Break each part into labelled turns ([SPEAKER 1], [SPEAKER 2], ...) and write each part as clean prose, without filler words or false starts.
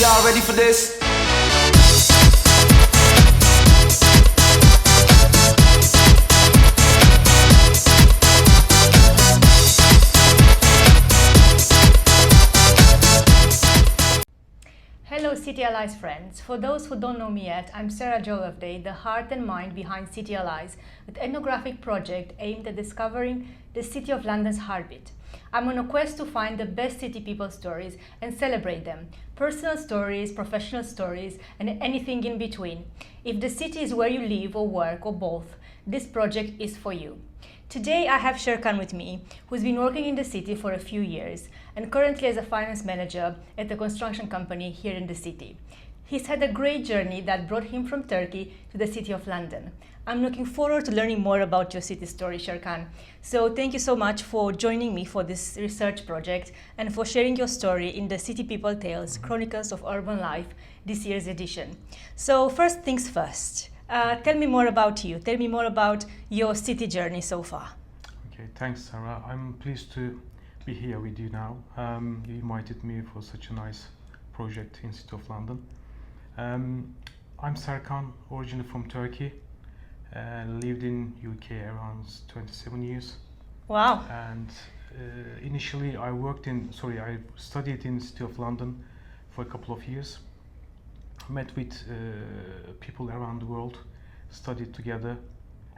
[SPEAKER 1] Y'all ready for this?
[SPEAKER 2] Hello City Allies friends. For those who don't know me yet, I'm Sarah Jolovday, the heart and mind behind City Allies, an ethnographic project aimed at discovering the City of London's heartbeat. I'm on a quest to find the best city people stories and celebrate them. Personal stories, professional stories, and anything in between. If the city is where you live or work or both, this project is for you. Today I have Serkan with me, who's been working in the city for a few years and currently as a finance manager at a construction company here in the city. He's had a great journey that brought him from Turkey to the City of London. I'm looking forward to learning more about your city story, Serkan. So thank you so much for joining me for this research project and for sharing your story in the City People Tales, Chronicles of Urban Life, this year's edition. So first things first. Tell me more about you. Tell me more about your city journey so far.
[SPEAKER 3] Okay, thanks, Sarah. I'm pleased to be here with you now. You invited me for such a nice project in City of London. I'm Serkan, originally from Turkey. Lived in UK around 27 years.
[SPEAKER 2] Wow.
[SPEAKER 3] And initially I studied in City of London for a couple of years. Met with people around the world, studied together,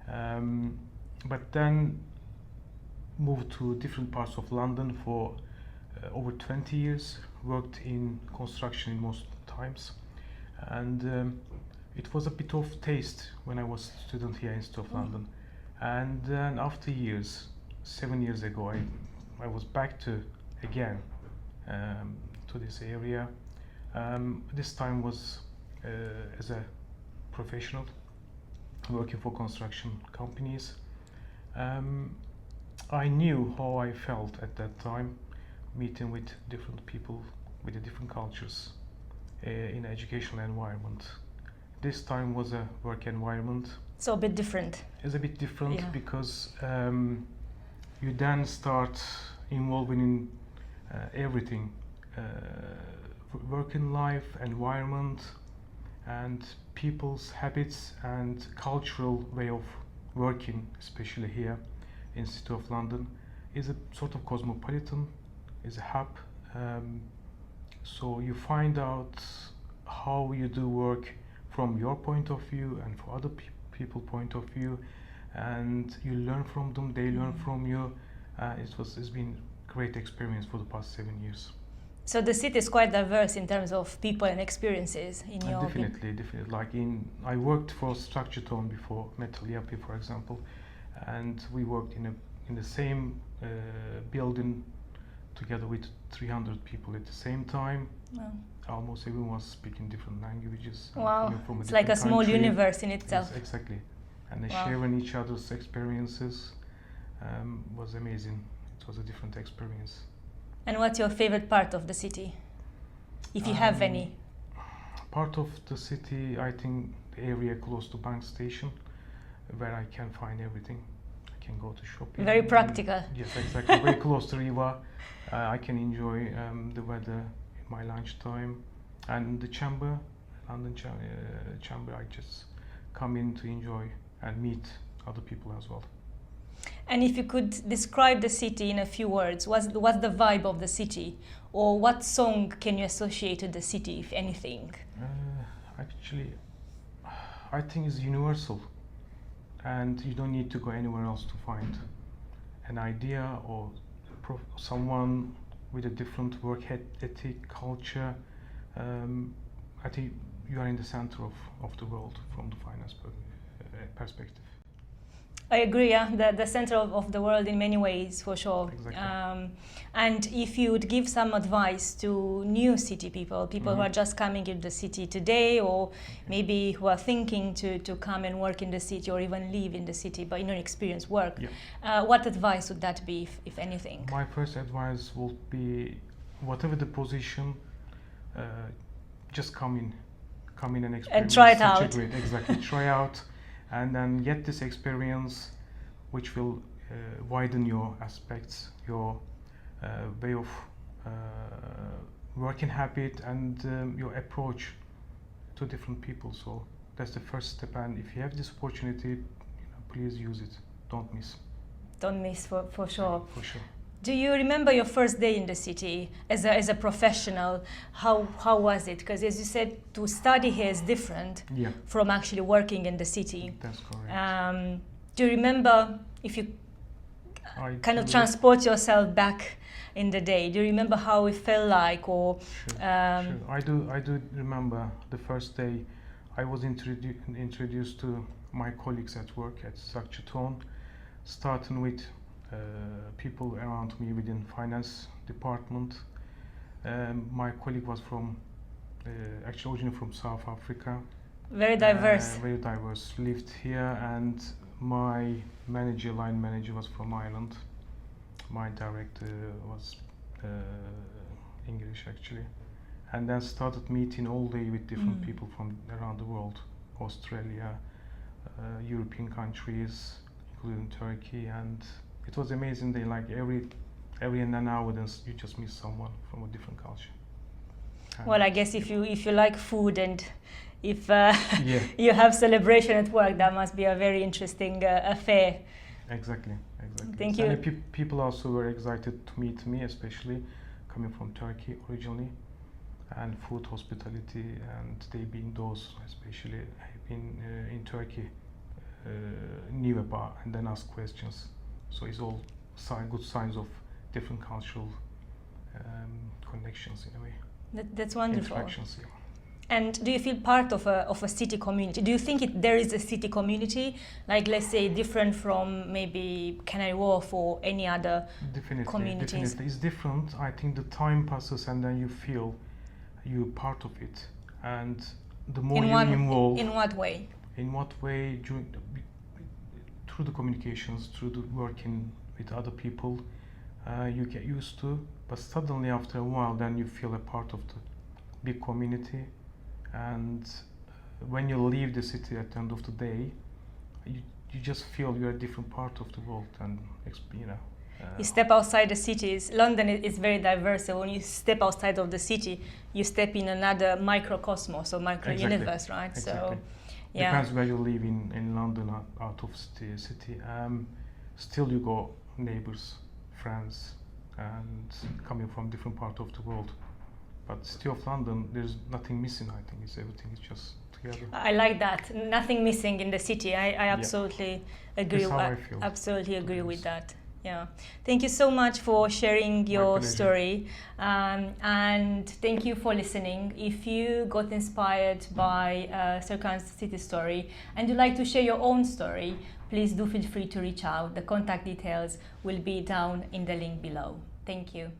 [SPEAKER 3] but then moved to different parts of London for over 20 years, worked in construction in most times, and it was a bit of taste when I was a student here in City of London. And then after years, 7 years ago, I was back to again to this area. This time was as a professional working for construction companies. I knew how I felt at that time, meeting with different people with the different cultures in an educational environment. This time was a work environment.
[SPEAKER 2] So a bit different.
[SPEAKER 3] It's a bit different,
[SPEAKER 2] yeah.
[SPEAKER 3] Because you then start involving in everything. Working life, environment, and people's habits and cultural way of working, especially here in City of London, is a sort of cosmopolitan, is a hub. So you find out how you do work from your point of view and for other people point of view, and you learn from them, they learn from you. It's been a great experience for the past 7 years.
[SPEAKER 2] So the city is quite diverse in terms of people and experiences in your
[SPEAKER 3] Definitely. Like I worked for Structure Tone before, Metal Yapı, for example, and we worked in the same building together with 300 people at the same time.
[SPEAKER 2] Wow.
[SPEAKER 3] Almost everyone was speaking different languages.
[SPEAKER 2] Wow,
[SPEAKER 3] From
[SPEAKER 2] it's like a small
[SPEAKER 3] country.
[SPEAKER 2] universe in itself.
[SPEAKER 3] Yes, exactly. And they
[SPEAKER 2] Wow.
[SPEAKER 3] sharing each other's experiences was amazing. It was a different experience.
[SPEAKER 2] And what's your favorite part of the city, if you have any?
[SPEAKER 3] Part of the city, I think the area close to Bank Station, where I can find everything. I can go to shopping.
[SPEAKER 2] Very practical.
[SPEAKER 3] Yes, exactly. Very close to Riva. I can enjoy the weather in my lunchtime. And the chamber, London chamber, I just come in to enjoy and meet other people as well.
[SPEAKER 2] And if you could describe the city in a few words, what's the vibe of the city? Or what song can you associate with the city, if anything?
[SPEAKER 3] Actually, I think it's universal. And you don't need to go anywhere else to find an idea or someone with a different work ethic, culture. I think you are in the center of the world from the finance perspective.
[SPEAKER 2] I agree, yeah, the center of the world in many ways, for sure.
[SPEAKER 3] Exactly.
[SPEAKER 2] And if you would give some advice to new city people who are just coming into the city today, or maybe who are thinking to come and work in the city or even live in the city, but in an experience work, what advice would that be, if anything?
[SPEAKER 3] My first advice would be, whatever the position, just come in and experience.
[SPEAKER 2] And try it out.
[SPEAKER 3] Exactly, try out. And then get this experience, which will widen your aspects, your way of working habit and your approach to different people. So that's the first step, and if you have this opportunity, please use it. Don't miss.
[SPEAKER 2] Don't miss, for sure.
[SPEAKER 3] For sure.
[SPEAKER 2] Do you remember your first day in the city as a professional? How was it? Because as you said, to study here is different from actually working in the city.
[SPEAKER 3] That's correct.
[SPEAKER 2] Do you remember, if you kind of transport yourself back in the day, do you remember how it felt like? Or
[SPEAKER 3] Sure. I do remember the first day. I was introduced to my colleagues at work at Structure Tone, starting with people around me within finance department. My colleague was from actually originally from South Africa.
[SPEAKER 2] Very diverse.
[SPEAKER 3] Very diverse. Lived here, and my line manager was from Ireland. My director was English actually, and then started meeting all day with different people from around the world, Australia, European countries, including Turkey, and it was amazing. They like every an hour, then you just meet someone from a different culture. And
[SPEAKER 2] well, I guess if you like food and if you have celebration at work, that must be a very interesting affair.
[SPEAKER 3] Exactly.
[SPEAKER 2] Thank you.
[SPEAKER 3] And people also were excited to meet me, especially coming from Turkey originally, and food hospitality, and they being those especially in Turkey knew about and then asked questions. So it's all good signs of different cultural connections in a way.
[SPEAKER 2] That's wonderful.
[SPEAKER 3] Interactions, yeah.
[SPEAKER 2] And do you feel part of a city community? Do you think there is a city community, like let's say different from maybe Canary Wharf or any other communities?
[SPEAKER 3] Definitely, it's different. I think the time passes and then you feel you're part of it, and the more you involve.
[SPEAKER 2] In what way?
[SPEAKER 3] In what way? Through the communications, through the working with other people, you get used to. But suddenly, after a while, then you feel a part of the big community. And when you leave the city at the end of the day, you just feel you're a different part of the world, and
[SPEAKER 2] you step outside the cities. London is very diverse, so when you step outside of the city, you step in another microcosmos or micro-universe, right?
[SPEAKER 3] Exactly. So, yeah. Depends where you live in London, out of city. Still you got neighbors, friends, and coming from different part of the world. But City of London, there's nothing missing. I think everything is just together.
[SPEAKER 2] I like that. Nothing missing in the city. I absolutely agree.
[SPEAKER 3] That's how I feel.
[SPEAKER 2] Absolutely agree with that. Yeah. Thank you so much for sharing your story, and thank you for listening. If you got inspired by Serkan's city story and you'd like to share your own story, please do feel free to reach out. The contact details will be down in the link below. Thank you.